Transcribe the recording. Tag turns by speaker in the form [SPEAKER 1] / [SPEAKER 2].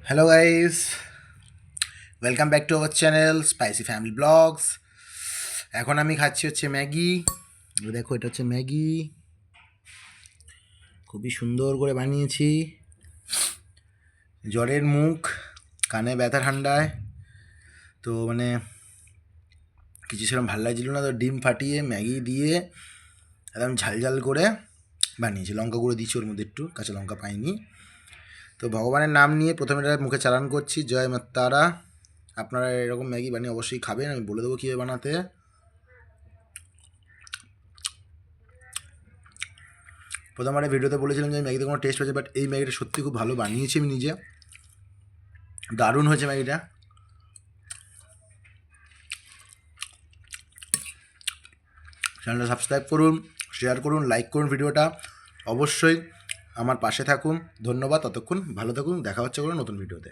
[SPEAKER 1] Hello guys, welcome back to our channel spicy family vlogs. এখন আমি খাচ্ছি হচ্ছে ম্যাগি। দেখো, এটা হচ্ছে ম্যাগি, খুবই সুন্দর করে বানিয়েছি। জ্বরের মুখ, কানে ব্যথা ঠান্ডায় তো কিছু সেরকম ভালো লাগছিল না, তো ডিম ফাটিয়ে ম্যাগি দিয়ে একদম ঝাল করে বানিয়েছি। লঙ্কা গুঁড়ো দিয়েছি ওর মধ্যে, একটু কাঁচা লঙ্কা পাইনি। তো ভগবানের নাম নিয়ে প্রথমে এটা মুখে চালান করছি, জয় মা তারা। আপনারা এরকম ম্যাগি বানিয়ে অবশ্যই খাবেন, আমি বলে দেবো কীভাবে বানাতে। প্রথমবারে ভিডিওতে বলেছিলাম যে ম্যাগিতে কোনো টেস্ট হয়েছে, বাট এই ম্যাগিটা সত্যি খুব ভালো বানিয়েছি আমি নিজে, দারুণ হয়েছে ম্যাগিটা। চ্যানেলটা সাবস্ক্রাইব করুন, শেয়ার করুন, লাইক করুন ভিডিওটা, অবশ্যই আমার পাশে থাকুন। ধন্যবাদ, ততক্ষণ ভালো থাকুন, দেখা হচ্ছে কোনো নতুন ভিডিওতে।